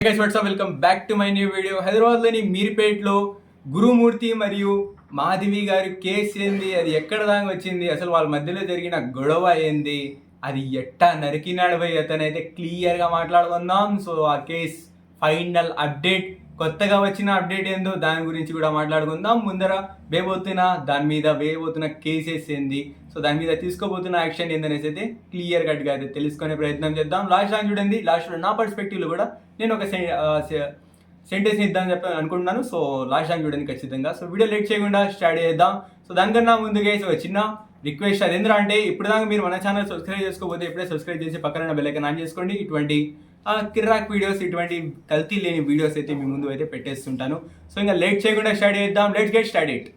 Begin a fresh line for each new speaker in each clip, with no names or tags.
Guys WhatsApp welcome back to my new video. హైదరాబాద్లోని మీర్పేట్లో గురుమూర్తి మరియు మాధవి గారి కేసు ఏంది, అది ఎక్కడ దాకా వచ్చింది, అసలు వాళ్ళ మధ్యలో జరిగిన గొడవ ఏంది, అది ఎట్టా నరికినాడు పోయి అతనైతే క్లియర్గా మాట్లాడుకుందాం. సో ఆ కేస్ ఫైనల్ అప్డేట్, కొత్తగా వచ్చిన అప్డేట్ ఏందో దాని గురించి కూడా మాట్లాడుకుందాం. ముందర దాని మీద వేయబోతున్న కేసెస్ ఏంది, సో దాని మీద తీసుకోబోతున్న యాక్షన్ ఏందనేసి అయితే క్లియర్ కట్గా అయితే తెలుసుకునే ప్రయత్నం చేద్దాం. లాస్ట్ టైం చూడండి, లాస్ట్లో నా పర్స్పెక్టివ్లో కూడా నేను ఒక సెంటెన్స్ని ఇద్దామని చెప్పి అనుకుంటున్నాను. సో లాస్ట్ టైం చూడండి ఖచ్చితంగా. సో వీడియో లేట్ చేయకుండా స్టార్ట్ చేద్దాం. సో దానికన్నా ముందుగా ఒక చిన్న రిక్వెస్ట్, అది ఏంటంటే ఇప్పుడు దాకా మీరు మన ఛానల్ సబ్స్క్రైబ్ చేసుకోకపోతే ఇప్పుడే సబ్స్క్రైబ్ చేసి పక్కన బెల్ ఐకాన్ ఆన్ చేసుకోండి. ఇటువంటి కిర్రాక్ వీడియోస్, ఇటువంటి కల్తీ లేని వీడియోస్ అయితే మీ ముందు అయితే పెట్టేస్తుంటాను. సో ఇంకా లేట్ చేయకుండా స్టార్ట్ చేద్దాం. Let's get start it.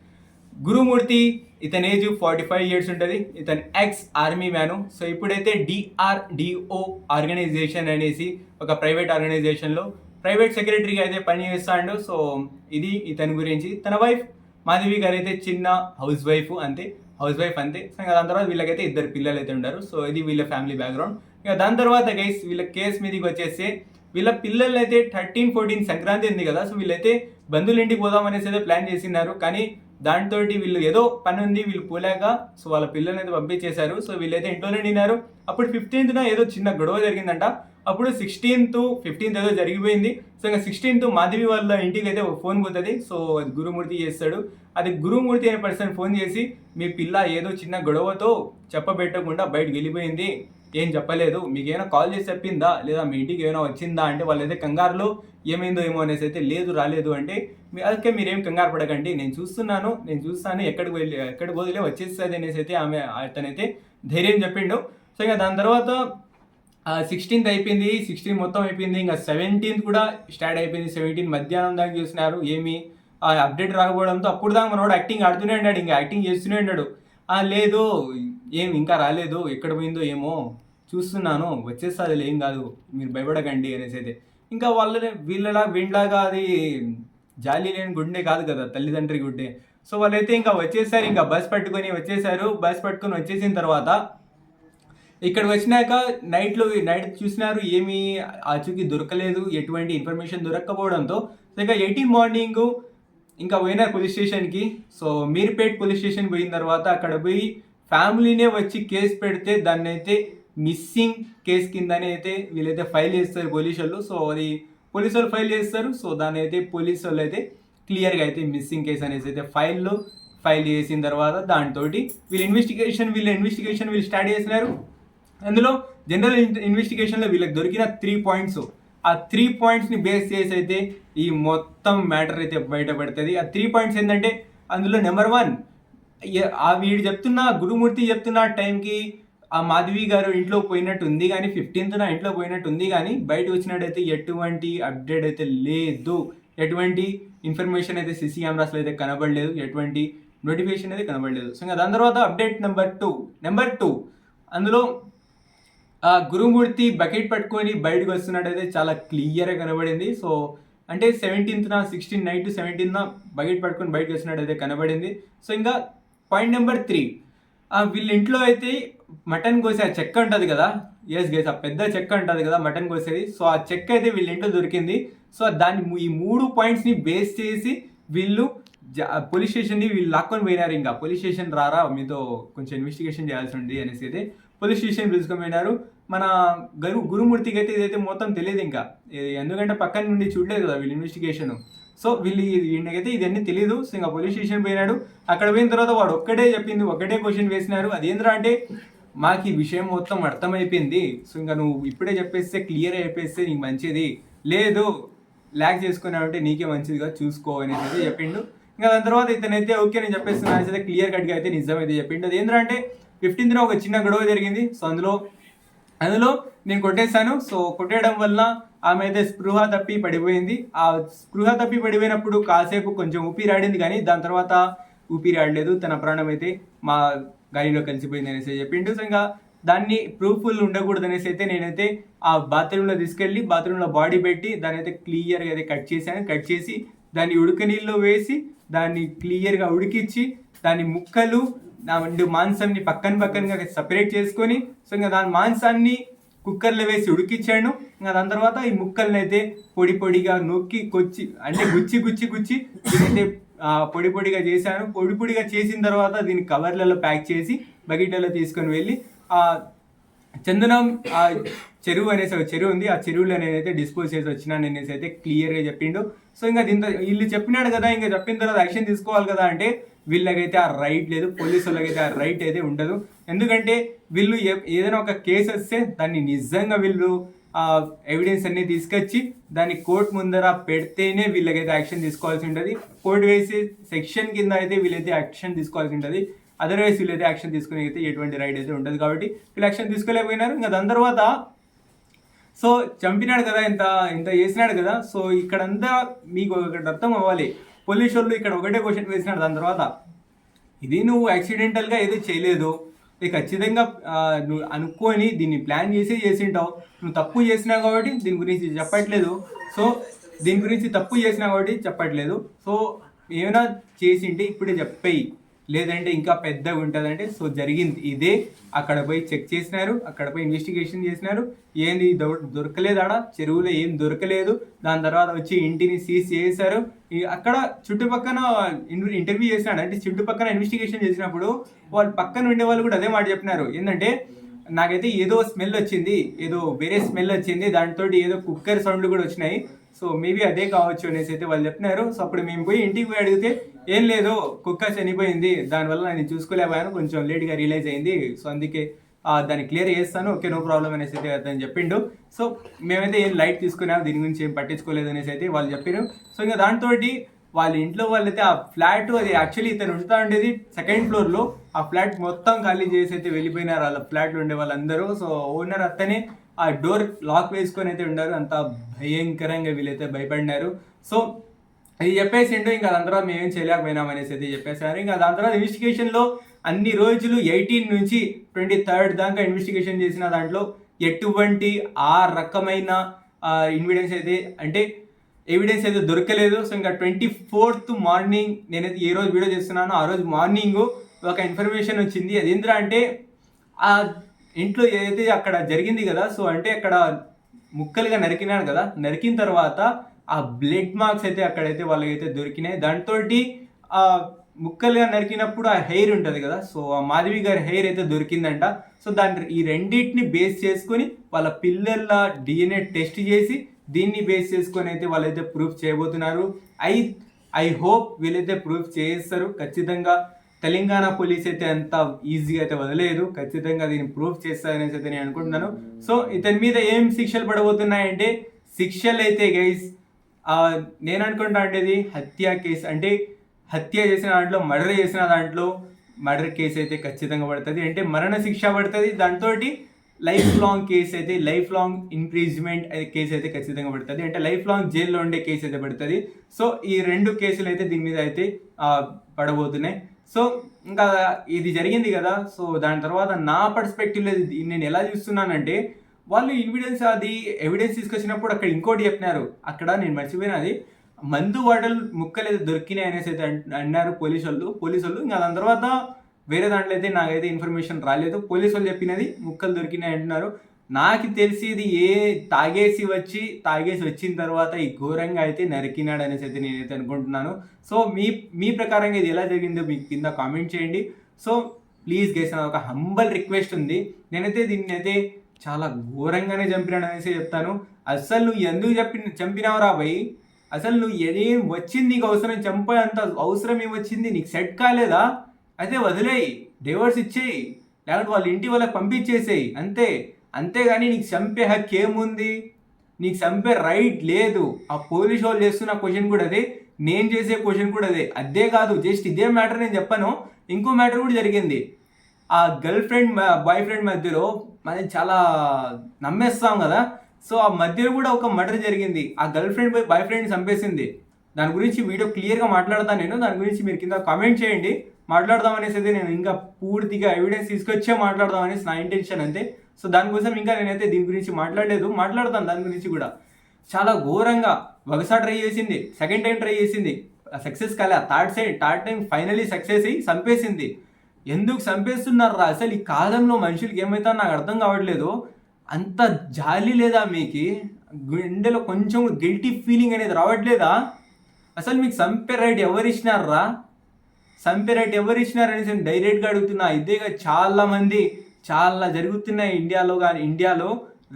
Gurumurthy, ఇతని ఏజ్ 45 years ఉంటుంది. ఇతను ఎక్స్ ఆర్మీ మ్యాను. సో ఇప్పుడైతే DRDO ఆర్గనైజేషన్ అనేసి ఒక ప్రైవేట్ ఆర్గనైజేషన్లో ప్రైవేట్ సెక్రటరీగా అయితే పనిచేస్తాడు. సో ఇది ఇతని గురించి. తన వైఫ్ మాధవి గారు అయితే చిన్న హౌస్ వైఫ్ అంతే. సో ఇంకా దాని తర్వాత వీళ్ళకైతే 2 పిల్లలు అయితే ఉంటారు. సో ఇది వీళ్ళ ఫ్యామిలీ బ్యాక్గ్రౌండ్. ఇక దాని తర్వాత గైస్ వీళ్ళ కేసు మీదకి వచ్చేస్తే, వీళ్ళ పిల్లలు అయితే 13-14 సంక్రాంతి ఉంది కదా, సో వీళ్ళైతే బంధువుల ఇంటికి పోదాం అనేసి అయితే ప్లాన్ చేసినారు. కానీ దాంతో వీళ్ళు ఏదో పని ఉంది, వీళ్ళు పోలేక సో వాళ్ళ పిల్లల్ని అయితే పంపించేశారు. సో వీళ్ళైతే ఇంట్లోనే తిన్నారు. అప్పుడు 15th ఏదో చిన్న గొడవ జరిగిందంట. అప్పుడు 16th, 15th ఏదో జరిగిపోయింది. సో ఇంకా 16th మాధవి వాళ్ళ ఇంటికి అయితే ఒక ఫోన్ పోతుంది. సో అది గురుమూర్తి చేస్తాడు. అది గురుమూర్తి అనే పర్సన్ ఫోన్ చేసి, మీ పిల్ల ఏదో చిన్న గొడవతో చెప్పబెట్టకుండా బయటకు వెళ్ళిపోయింది, ఏం చెప్పలేదు, మీకు ఏమైనా కాల్ చేసి చెప్పిందా లేదా మీ ఇంటికి ఏమైనా వచ్చిందా అంటే, వాళ్ళైతే కంగారులో ఏమైందో ఏమో అనేసి అయితే లేదు రాలేదు అంటే, అందుకే మీరేం కంగారు పడకండి, నేను చూస్తాను ఎక్కడికి వదిలే వచ్చేస్తుంది అనేసి అయితే అతనైతే ధైర్యం చెప్పిండు. సో ఇంకా దాని తర్వాత 16th అయిపోయింది, 16 మొత్తం అయిపోయింది. ఇంకా 17th కూడా స్టార్ట్ అయిపోయింది. 17 మధ్యాహ్నం దాకా చూసినారు, ఏమి అప్డేట్ రాకపోవడంతో అప్పుడు దాకా మనోడు యాక్టింగ్ ఆడుతూనే ఉన్నాడు, ఇంకా యాక్టింగ్ చేస్తూనే ఉన్నాడు. లేదు ఏం ఇంకా రాలేదు, ఎక్కడ పోయిందో ఏమో చూస్తున్నాను, వచ్చేస్తుంది ఏం కాదు, మీరు భయపడకండి అనేసి అయితే. ఇంకా వీళ్ళలాగా అది జాలి లేని గుండె కాదు కదా, తల్లిదండ్రి గుండె. సో వాళ్ళైతే ఇంకా వచ్చేసారు, ఇంకా బస్ పట్టుకొని వచ్చేసిన తర్వాత ఇక్కడికి వచ్చినాక నైట్ చూసినారు, ఏమీ ఆచూకీ దొరకలేదు, ఎటువంటి ఇన్ఫర్మేషన్ దొరక్కపోవడంతో ఇంకా 18 మార్నింగ్ ఇంకా పోయినారు పోలీస్ స్టేషన్కి. సో మీర్పేట్ పోలీస్ స్టేషన్ పోయిన తర్వాత అక్కడ పోయి ఫ్యామిలీనే వచ్చి కేసు పెడితే దాన్ని అయితే మిస్సింగ్ కేసు కిందనే అయితే వీళ్ళైతే ఫైల్ చేస్తారు పోలీసు వాళ్ళు. సో అది పోలీసు వాళ్ళు ఫైల్ చేస్తారు. సో దాన్ని అయితే పోలీసు వాళ్ళు అయితే క్లియర్గా అయితే మిస్సింగ్ కేసు అనేసి అయితే ఫైల్ చేసిన తర్వాత దాంతో వీళ్ళ ఇన్వెస్టిగేషన్ స్టార్ట్ చేసినారు. అందులో జనరల్ ఇన్వెస్టిగేషన్లో వీళ్ళకి దొరికిన 3 points, ఆ 3 pointsని బేస్ చేసి అయితే ఈ మొత్తం మ్యాటర్ అయితే బయటపడుతుంది. ఆ 3 points ఏంటంటే, అందులో నెంబర్ 1, గురుమూర్తి చెప్తున్న టైంకి ఆ మాధవి గారు ఇంట్లో పోయినట్టు ఉంది, కానీ 15th ఇంట్లో పోయినట్టు ఉంది, కానీ బయట వచ్చినట్టయితే ఎటువంటి అప్డేట్ అయితే లేదు, ఎటువంటి ఇన్ఫర్మేషన్ అయితే CC కెమెరాస్లో అయితే కనబడలేదు, ఎటువంటి నోటిఫికేషన్ అయితే కనబడలేదు. సో ఇంకా దాని తర్వాత అప్డేట్ నెంబర్ టూ అందులో గురుమూర్తి బకెట్ పట్టుకొని బయటకు వస్తున్నట్టయితే చాలా క్లియర్గా కనబడింది. సో అంటే 17th 16 నైట్ 17th బకెట్ పట్టుకొని బయటకు వచ్చినట్టయితే కనబడింది. సో ఇంకా పాయింట్ నెంబర్ 3, వీళ్ళ ఇంట్లో అయితే మటన్ కోసే ఆ చెక్క ఉంటుంది కదా, గైస్ ఆ పెద్ద చెక్క ఉంటుంది కదా మటన్ కోసేది, సో ఆ చెక్క అయితే వీళ్ళ ఇంట్లో దొరికింది. సో ఈ 3 pointsని బేస్ చేసి వీళ్ళు పోలీస్ స్టేషన్ని లాక్కొని పోయినారు. ఇంకా పోలీస్ స్టేషన్ రారా, మీతో కొంచెం ఇన్వెస్టిగేషన్ చేయాల్సి ఉంది అనేసి అయితే పోలీస్ స్టేషన్ పిలుచుకొని పోయినారు. మన గురుమూర్తికి అయితే ఇదైతే మొత్తం తెలియదు ఇంకా, ఎందుకంటే పక్కన నుండి చూడలేదు కదా వీళ్ళు ఇన్వెస్టిగేషన్. సో వీళ్ళకైతే ఇదన్నీ తెలియదు. సో ఇంకా పోలీస్ స్టేషన్ పోయినాడు. అక్కడ పోయిన తర్వాత వాడు ఒకటే క్వశ్చన్ వేసినారు, అదేంద్రా అంటే, మాకు ఈ విషయం మొత్తం అర్థమైపోయింది, సో ఇంకా నువ్వు ఇప్పుడే క్లియర్ చెప్పేస్తే నీకు మంచిది, లేదు ల్యాక్ చేసుకున్నావంటే నీకే మంచిదిగా చూసుకో అనేసి అయితే చెప్పిండు. ఇంకా దాని తర్వాత ఇతనైతే ఓకే నేను చెప్పేస్తున్నా అనేసి అయితే క్లియర్ కట్గా అయితే నిజం అయితే చెప్పిండు. అది ఏంటంటే 15th ఒక చిన్న గొడవ జరిగింది. సో అందులో నేను కొట్టేశాను. సో కొట్టేయడం వల్ల ఆమె అయితే స్పృహ తప్పి పడిపోయింది. ఆ స్పృహ తప్పి పడిపోయినప్పుడు కాసేపు కొంచెం ఊపిరాడింది, కానీ దాని తర్వాత ఊపిరాడలేదు, తన ప్రాణం అయితే మా గాలిలో కలిసిపోయింది అనేసి చెప్పిండు. సో ఇంకా దాన్ని ప్రూఫ్ఫుల్ ఉండకూడదు అనేసి అయితే నేనైతే ఆ బాత్రూంలో తీసుకెళ్ళి బాత్రూంలో బాడీ పెట్టి దాన్ని అయితే క్లియర్గా అయితే కట్ చేసి దాన్ని ఉడకనీళ్ళలో వేసి దాన్ని క్లియర్గా ఉడికిచ్చి దాని ముక్కలు మాంసాన్ని పక్కనగా సపరేట్ చేసుకొని, సో ఇంకా దాని మాంసాన్ని కుక్కర్లో వేసి ఉడికిచ్చాను. దాని తర్వాత ఈ ముక్కల్ని అయితే పొడి పొడిగా నొక్కి అంటే గుచ్చి దీనైతే పొడి పొడిగా చేశాను. పొడి పొడిగా చేసిన తర్వాత దీన్ని కవర్లలో ప్యాక్ చేసి బకెట్లలో తీసుకొని వెళ్ళి చందనం చెరువు అనేసి ఒక చెరువు ఉంది, ఆ చెరువులో నేనైతే డిస్పోజ్ చేసి వచ్చినాను అనేసి అయితే క్లియర్గా చెప్పిండు. సో ఇంకా దీంతో వీళ్ళు చెప్పినాడు కదా, ఇంకా చెప్పిన తర్వాత యాక్షన్ తీసుకోవాలి కదా అంటే వీళ్ళకైతే ఆ రైట్ లేదు, పోలీసు వాళ్ళకైతే ఆ రైట్ అయితే ఉండదు. ఎందుకంటే వీళ్ళు ఏదైనా ఒక కేసు వస్తే దాన్ని నిజంగా వీళ్ళు ఎవిడెన్స్ అన్ని తీసుకొచ్చి దాన్ని కోర్టు ముందర పెడితేనే వీళ్ళకైతే యాక్షన్ తీసుకోవాల్సి ఉంటుంది. కోర్టు వేసే సెక్షన్ కింద అయితే వీళ్ళైతే యాక్షన్ తీసుకోవాల్సి ఉంటుంది. అదర్వైజ్ వీళ్ళైతే యాక్షన్ తీసుకునే అయితే ఎటువంటి రైట్ అయితే ఉండదు. కాబట్టి వీళ్ళు యాక్షన్ తీసుకోలేకపోయినారు. ఇంకా దాని తర్వాత సో చంపినాడు కదా, ఇంత చేసినాడు కదా. సో ఇక్కడంతా మీకు ఒకటి అర్థం అవ్వాలి, పోలీసు వాళ్ళు ఇక్కడ ఒకటే క్వశ్చన్ వేసినాడు. దాని తర్వాత ఇది నువ్వు యాక్సిడెంటల్గా ఏదో చేయలేదు, ఖచ్చితంగా నువ్వు అనుకొని దీన్ని ప్లాన్ చేసింటావు. నువ్వు తప్పు చేసినావు కాబట్టి దీని గురించి చెప్పట్లేదు. సో దీని గురించి తప్పు చేసినావు కాబట్టి చెప్పట్లేదు. సో ఏమైనా చేసింటే ఇప్పుడే చెప్పేయి, లేదంటే ఇంకా పెద్దగా ఉంటుందంటే. సో జరిగింది ఇదే. అక్కడ పోయి చెక్ చేసినారు, అక్కడ పోయి ఇన్వెస్టిగేషన్ చేసినారు. ఏంది దొరకలేదు, ఆడ చెరువులో ఏం దొరకలేదు. దాని తర్వాత వచ్చి ఇంటిని సీజ్ చేశారు. అక్కడ చుట్టుపక్కల ఇంటర్వ్యూ చేసినాడు, అంటే చుట్టుపక్కల ఇన్వెస్టిగేషన్ చేసినప్పుడు వాళ్ళు పక్కన ఉండే వాళ్ళు కూడా అదే మాట చెప్పినారు. ఏంటంటే నాకైతే ఏదో స్మెల్ వచ్చింది, ఏదో వేరే స్మెల్ వచ్చింది, దాంతో ఏదో కుక్కర్ సౌండ్లు కూడా వచ్చినాయి. సో మేబీ అదే కావచ్చు అనేసి అయితే వాళ్ళు చెప్పినారు. సో అప్పుడు మేము పోయి ఇంటికి పోయి అడిగితే ఏం లేదు, కుక్క చనిపోయింది, దానివల్ల నేను చూసుకోలేకపోయాను, కొంచెం లేట్గా రియలైజ్ అయింది, సో అందుకే దాన్ని క్లియర్ చేస్తాను, ఓకే నో ప్రాబ్లం అనేసి అయితే అతను చెప్పిండు. సో మేమైతే ఏం లైట్ తీసుకున్నాము, దీని గురించి ఏం పట్టించుకోలేదు అనేసి అయితే వాళ్ళు చెప్పారు. సో ఇంకా దాంతో వాళ్ళ ఇంట్లో వాళ్ళైతే ఆ ఫ్లాట్, అది యాక్చువల్లీ ఇతను ఉంటుతా ఉండేది సెకండ్ ఫ్లోర్లో, ఆ ఫ్లాట్ మొత్తం ఖాళీ చేసి అయితే వెళ్ళిపోయినారు వాళ్ళ ఫ్లాట్లో ఉండే వాళ్ళందరూ. సో ఓనర్ అతనే ఆ డోర్ లాక్ వేసుకొని అయితే ఉన్నారు. అంత భయంకరంగా వీళ్ళైతే భయపడినారు. సో అది చెప్పేసిండు. ఇంకా దాని తర్వాత మేమేం చేయలేకపోయినాం అనేసి అయితే చెప్పేశారు. ఇంకా దాని తర్వాత ఇన్వెస్టిగేషన్లో అన్ని రోజులు 18 నుంచి 23 దాకా ఇన్వెస్టిగేషన్ చేసిన దాంట్లో ఎటువంటి ఆ రకమైన ఎవిడెన్స్ అయితే దొరకలేదు. సో ఇంకా 24th మార్నింగ్ నేనైతే ఏ రోజు వీడియో చేస్తున్నానో ఆ రోజు మార్నింగ్ ఒక ఇన్ఫర్మేషన్ వచ్చింది. అది ఏంటంటే అంటే ఆ ఇంట్లో ఏదైతే అక్కడ జరిగింది కదా, సో అంటే అక్కడ ముక్కలుగా నరికినాడు కదా, నరికిన తర్వాత ఆ బ్లడ్ మార్క్స్ అయితే అక్కడైతే వాళ్ళకైతే దొరికినాయి. దాంతో ఆ ముక్కలుగా నరికినప్పుడు ఆ హెయిర్ ఉంటుంది కదా, సో ఆ మాధవి గారి హెయిర్ అయితే దొరికిందంట. సో ఈ రెండింటిని బేస్ చేసుకొని వాళ్ళ పిల్లల DNA టెస్ట్ చేసి దీన్ని బేస్ చేసుకొని అయితే వాళ్ళైతే ప్రూఫ్ చేయబోతున్నారు. ఐ హోప్ వీళ్ళైతే ప్రూఫ్ చేస్తారు ఖచ్చితంగా. తెలంగాణ పోలీస్ అయితే అంత ఈజీగా అయితే వదిలేదు, ఖచ్చితంగా దీన్ని ప్రూఫ్ చేస్తారనేసి అయితే నేను అనుకుంటున్నాను. సో ఇతని మీద ఏం శిక్షలు పడబోతున్నాయంటే, శిక్షలు అయితే గైస్ నేను అనుకుంటా అంటే ఇది హత్య కేసు, అంటే హత్య చేసిన దాంట్లో మర్డర్ చేసిన దాంట్లో మర్డర్ కేసు అయితే ఖచ్చితంగా పడుతుంది, అంటే మరణ శిక్ష పడుతుంది. దాంతో లైఫ్ లాంగ్ కేసు అయితే, లైఫ్ లాంగ్ ఇంప్రీజ్మెంట్ కేసు అయితే ఖచ్చితంగా పడుతుంది, అంటే లైఫ్ లాంగ్ జైల్లో ఉండే కేసు అయితే పడుతుంది. సో ఈ 2 కేసులు అయితే దీని మీద అయితే పడబోతున్నాయి. సో ఇంకా ఇది జరిగింది కదా, సో దాని తర్వాత నా పర్స్పెక్టివ్లో నేను ఎలా చూస్తున్నానంటే, వాళ్ళు ఎవిడెన్స్ తీసుకొచ్చినప్పుడు అక్కడ ఇంకోటి చెప్పినారు, అక్కడ నేను మర్చిపోయినది, మందు బాటలు ముక్కలు అయితే దొరికినాయి అనేసి అయితే అన్నారు పోలీసు వాళ్ళు. ఇంకా దాని తర్వాత వేరే దాంట్లో అయితే నాకైతే ఇన్ఫర్మేషన్ రాలేదు. పోలీసు వాళ్ళు చెప్పినది ముక్కలు దొరికినాయి అంటున్నారు. నాకు తెలిసేది తాగేసి వచ్చిన తర్వాత ఈ ఘోరంగా అయితే నరికినాడు అనేసి అయితే నేనైతే అనుకుంటున్నాను. సో మీ ప్రకారంగా ఇది ఎలా జరిగిందో మీకు కింద కామెంట్ చేయండి. సో ప్లీజ్ గైస్, నాకు ఒక హంబల్ రిక్వెస్ట్ ఉంది, నేనైతే దీన్ని అయితే చాలా ఘోరంగానే చంపినాడు అనేసి చెప్తాను. అసలు నువ్వు ఎందుకు చంపినావురా భయ్, అసలు నువ్వు ఏం వచ్చింది నీకు అవసరం, చంపేంత అవసరం ఏమొచ్చింది, నీకు సెట్ కాలేదా, అయితే వదిలేయి, డైవర్స్ ఇచ్చేయి, లేకపోతే వాళ్ళ ఇంటి వాళ్ళకి పంపించేసేయి, అంతేగాని నీకు చంపే హక్కు ఏముంది, నీకు చంపే రైట్ లేదు. ఆ పోలీసు వాళ్ళు చేస్తున్న క్వశ్చన్ కూడా అదే, నేను చేసే క్వశ్చన్ కూడా అదే కాదు. జస్ట్ ఇదే మ్యాటర్ నేను చెప్పాను, ఇంకో మ్యాటర్ కూడా జరిగింది. ఆ గర్ల్ ఫ్రెండ్ బాయ్ ఫ్రెండ్ మధ్యలో మనం చాలా నమ్మేస్తాం కదా, సో ఆ మధ్యలో కూడా ఒక మర్డర్ జరిగింది. ఆ గర్ల్ ఫ్రెండ్ బాయ్ ఫ్రెండ్ చంపేసింది. దాని గురించి వీడియో క్లియర్గా మాట్లాడతాను నేను, దాని గురించి మీరు కింద కామెంట్ చేయండి. మాట్లాడదాం అనేసి అయితే నేను ఇంకా పూర్తిగా ఎవిడెన్స్ తీసుకొచ్చే మాట్లాడదాం అనేసి నా ఇంటెన్షన్ అంతే. సో దానికోసం ఇంకా నేనైతే దీని గురించి మాట్లాడతాను దాని గురించి కూడా. చాలా ఘోరంగా ఒకసారి ట్రై చేసింది, సెకండ్ టైం ట్రై చేసింది, సక్సెస్ కాలే, థర్డ్ టైం ఫైనలీ సక్సెస్ అయ్యి చంపేసింది. ఎందుకు చంపేస్తున్నారా అసలు ఈ కాలంలో మనుషులకి ఏమైతే నాకు అర్థం కావట్లేదు. అంత జాలి లేదా మీకు? గుండెలో కొంచెం గిల్టీ ఫీలింగ్ అనేది రావట్లేదా? అసలు మీకు చంపే రైట్ ఎవరు ఇచ్చినారా? చంపే రైట్ ఎవరు ఇచ్చినారనేసి నేను డైరెక్ట్గా అడుగుతున్నా. ఇదేగా చాలామంది చాలా జరుగుతున్నాయి ఇండియాలో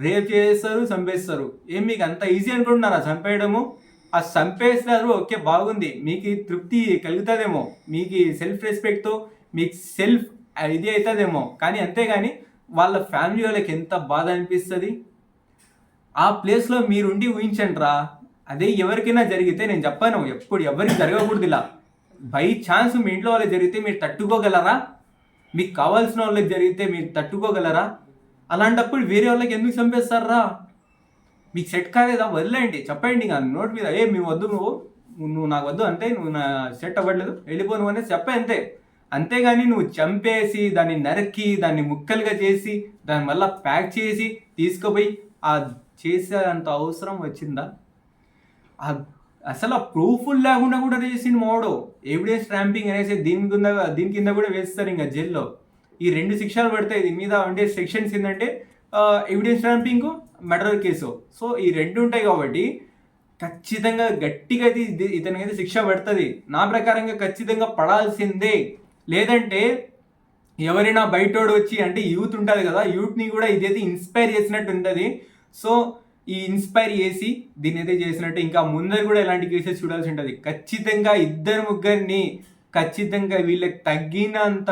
రేప్ చేస్తారు, చంపేస్తారు. ఏం మీకు అంత ఈజీ అనుకుంటున్నారా చంపేయడము? ఆ చంపేస్తారు, ఓకే బాగుంది, మీకు తృప్తి కలుగుతుందేమో, మీకు సెల్ఫ్ రెస్పెక్ట్తో మీకు సెల్ఫ్ ఇది అవుతుందేమో, కానీ అంతేగాని వాళ్ళ ఫ్యామిలీ వాళ్ళకి ఎంత బాధ అనిపిస్తుంది. ఆ ప్లేస్లో మీరుండి ఊహించండి రా, అదే ఎవరికైనా జరిగితే, నేను చెప్పాను ఎప్పుడు ఎవరికి జరగకూడదు ఇలా, బై ఛాన్స్ మీ ఇంట్లో వాళ్ళకి జరిగితే మీరు తట్టుకోగలరా? మీకు కావాల్సిన వాళ్ళకి జరిగితే మీరు తట్టుకోగలరా? అలాంటప్పుడు వేరే వాళ్ళకి ఎందుకు చంపేస్తారా? మీకు సెట్ కాలేదా? వదిలేయండి, చెప్పండి ఇంకా నోట్ మీద, మేము వద్దు, నువ్వు నాకు వద్దు, అంతే, నువ్వు నా సెట్ అవ్వట్లేదు, వెళ్ళిపో నువ్వు అనేది చెప్పే, అంతే. అంతేగాని నువ్వు చంపేసి దాన్ని నరికి దాన్ని ముక్కలుగా చేసి దాని వల్ల ప్యాక్ చేసి తీసుకుపోయి ఆ చేసే అంత అవసరం వచ్చిందా? అసలు ఆ ప్రూఫ్లు లేకుండా కూడా చేసిండు మోడో. ఎవిడెన్స్ ట్రాంపింగ్ అనేసి దీని కింద కూడా వేస్తారు ఇంకా జైల్లో. ఈ 2 శిక్షలు పడతాయి దీని మీద. ఉండే సెక్షన్స్ ఏంటంటే ఎవిడెన్స్ ట్రాంపింగ్, మర్డర్ కేసు. సో ఈ 2 ఉంటాయి కాబట్టి ఖచ్చితంగా గట్టిగా అయితే ఇతనికైతే శిక్ష పడుతుంది. నా ప్రకారంగా ఖచ్చితంగా పడాల్సిందే. లేదంటే ఎవరైనా బయటోడు వచ్చి, అంటే యూత్ ఉంటుంది కదా, యూత్ని కూడా ఇదైతే ఇన్స్పైర్ చేసినట్టు ఉంటుంది. సో ఈ ఇన్స్పైర్ చేసి దీన్ని అయితే చేసినట్టు ఇంకా ముందర కూడా ఇలాంటి కేసెస్ చూడాల్సి ఉంటుంది. ఖచ్చితంగా 2-3 ఖచ్చితంగా వీళ్ళకి తగ్గినంత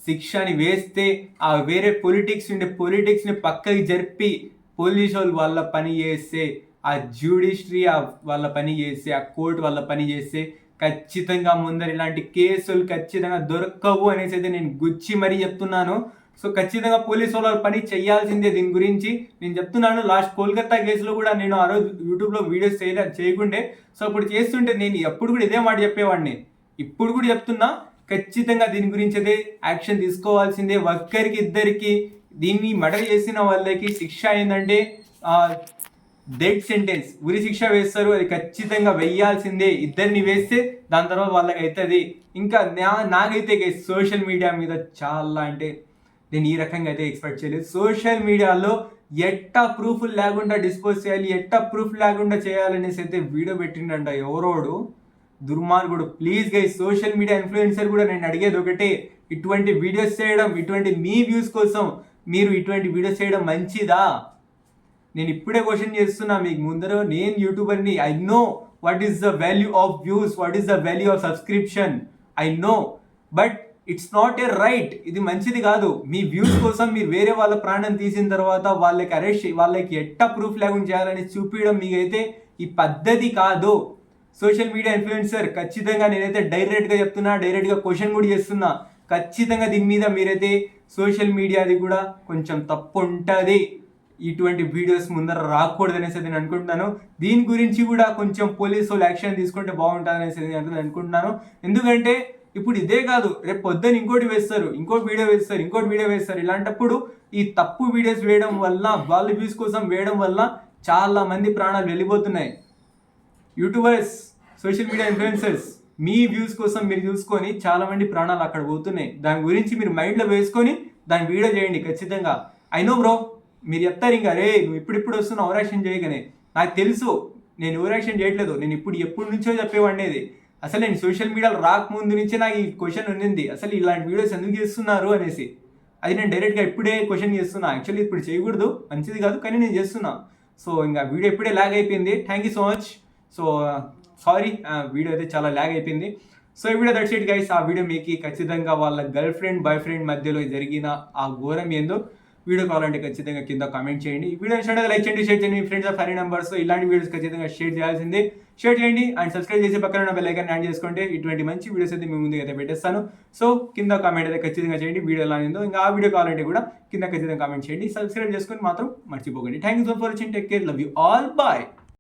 శిక్షని వేస్తే ఆ వేరే పొలిటిక్స్ని పక్కకి జరిపి పోలీసు వాళ్ళు వాళ్ళ పని చేస్తే, ఆ జ్యుడిషియరీ వాళ్ళ పని చేస్తే, ఆ కోర్టు వాళ్ళ పని చేస్తే ఖచ్చితంగా ముందర ఇలాంటి కేసులు ఖచ్చితంగా దొరకవు అనేసి అయితే నేను గుచ్చి మరీ చెప్తున్నాను. సో ఖచ్చితంగా పోలీసు వాళ్ళ పని చేయాల్సిందే. దీని గురించి నేను చెప్తున్నాను. లాస్ట్ కోల్కతా కేసులో కూడా నేను ఆ రోజు యూట్యూబ్లో వీడియోస్ చేయకుండే, సో అప్పుడు చేస్తుంటే నేను ఎప్పుడు కూడా ఇదే మాట చెప్పేవాడిని. ఇప్పుడు కూడా చెప్తున్నా, ఖచ్చితంగా దీని గురించి అయితే యాక్షన్ తీసుకోవాల్సిందే. ఒక్కరికి ఇద్దరికి దీన్ని మర్డర్ చేసిన వాళ్ళకి శిక్ష ఏంటంటే డెత్ సెంటెన్స్, ఉరి శిక్ష వేస్తారు. అది ఖచ్చితంగా వెయ్యాల్సిందే. 2 వేస్తే దాని తర్వాత వాళ్ళకి అవుతుంది. ఇంకా నాకైతే సోషల్ మీడియా మీద చాలా, అంటే నేను ఈ రకంగా అయితే ఎక్స్పెక్ట్ చేయలేదు. సోషల్ మీడియాలో ఎట్టా ప్రూఫ్లు లేకుండా డిస్పోజ్ చేయాలి, ఎట్టా ప్రూఫ్ లేకుండా చేయాలనేసి అయితే వీడియో పెట్టిండంట ఎవరోడు దుర్మార్గుడు. Please guys, social media influencer కూడా నేను అడిగేది ఒకటే, ఇటువంటి వీడియోస్ చేయడం, ఇటువంటి మీ వ్యూస్ కోసం మీరు ఇటువంటి వీడియోస్ చేయడం మంచిదా? నేను ఇప్పుడే క్వశ్చన్ చేస్తున్నా మీకు ముందర. నేను యూట్యూబర్ని, I know what is the value of views, what is the value of subscription, I know, but it's not a right. ఇది మంచిది కాదు. మీ వ్యూస్ కోసం మీరు వేరే వాళ్ళ ప్రాణం తీసిన తర్వాత వాళ్ళకి అరెస్ట్, వాళ్ళకి ఎట్టా ప్రూఫ్ లేకుండా చేయాలని చూపించడం మీకైతే ఈ పద్ధతి కాదు. సోషల్ మీడియా ఇన్ఫ్లుయెన్సర్ ఖచ్చితంగా నేనైతే డైరెక్ట్గా చెప్తున్నా, డైరెక్ట్గా క్వశ్చన్ కూడా చేస్తున్నా. ఖచ్చితంగా దీని మీద మీరైతే సోషల్ మీడియాది కూడా కొంచెం తప్పు ఉంటుంది. ఇటువంటి వీడియోస్ ముందర రాకూడదు అనేసి నేను అనుకుంటున్నాను. దీని గురించి కూడా కొంచెం పోలీసు వాళ్ళు యాక్షన్ తీసుకుంటే బాగుంటుంది అనేసి నేను అనుకుంటున్నాను. ఎందుకంటే ఇప్పుడు ఇదే కాదు, రేపు పొద్దున్న ఇంకోటి వేస్తారు, ఇంకోటి వీడియో వేస్తారు. ఇలాంటప్పుడు ఈ తప్పు వీడియోస్ వేయడం వల్ల, వాళ్ళ వ్యూస్ కోసం వేయడం వల్ల చాలా మంది ప్రాణాలు వెళ్ళిపోతున్నాయి. యూట్యూబర్స్, సోషల్ మీడియా ఇన్ఫ్లుయెన్సర్స్, మీ వ్యూస్ కోసం మీరు చూసుకొని చాలా మంది ప్రాణాలు అక్కడ పోతున్నాయి. దాని గురించి మీరు మైండ్లో వేసుకొని దాని వీడియో చేయండి ఖచ్చితంగా. ఐ నో బ్రో, మీరు చెప్తారు ఇంకా, రే నువ్వు ఇప్పుడు వస్తున్న ఓవర్ యాక్షన్ చేయగానే. నాకు తెలుసు నేను ఓవర్ యాక్షన్ చేయట్లేదు, నేను ఎప్పటి నుంచో చెప్పేవాడినేది. అసలు నేను సోషల్ మీడియాలో రాకముందు నుంచే నాకు ఈ క్వశ్చన్ ఉండింది, అసలు ఇలాంటి వీడియోస్ ఎందుకు చేస్తున్నారు అనేసి. అది నేను డైరెక్ట్గా ఇప్పుడే క్వశ్చన్ చేస్తున్నా. యాక్చువల్లీ ఇప్పుడు చేయకూడదు, మంచిది కాదు, కానీ నేను చేస్తున్నా. సో ఇంకా వీడియో ఇప్పుడే ల్యాగ్ అయిపోయింది. Thank you so much. So sorry, video అయితే చాలా ల్యాగ్ అయిపోయింది. సో ఈ వీడియో దట్స్ ఇట్ గైస్. ఆ వీడియో మీకు ఖచ్చితంగా వాళ్ళ గర్ల్ ఫ్రెండ్ బాయ్ ఫ్రెండ్ మధ్యలో జరిగిన ఆ ఘోరం ఏందో వీడియో కావాలంటే ఖచ్చితంగా కింద కామెంట్ చేయండి. ఈ వీడియో నచ్చినట్లయితే లైక్ చేయండి, షేర్ చేయండి. మీ ఫ్రెండ్స్ ఆఫ్ ఫ్యామిలీ మెంబర్స్ ఇలాంటి వీడియోస్ ఖచ్చితంగా షేర్ చేయాల్సిందే. షేర్ చేయండి అండ్ సబ్స్క్రైబ్ చేసి పక్కన ఉన్న బెల్ ఐకాన్ యాడ్ చేసుకుంటే ఇటువంటి మంచి వీడియోస్ అయితే మీ ముందుకు అయితే పెట్టేస్తాను. సో కింద కామెంట్ అయితే ఖచ్చితంగా చేయండి వీడియో ఎలా ఉందో. ఇంకా ఆ వీడియో కావాలంటే కూడా కింద ఖచ్చితంగా కామెంట్ చేయండి. సబ్స్క్రైబ్ చేసుకొని మాత్రం మర్చిపోకండి. Thank you so much for watching. Take care, love you all, bye.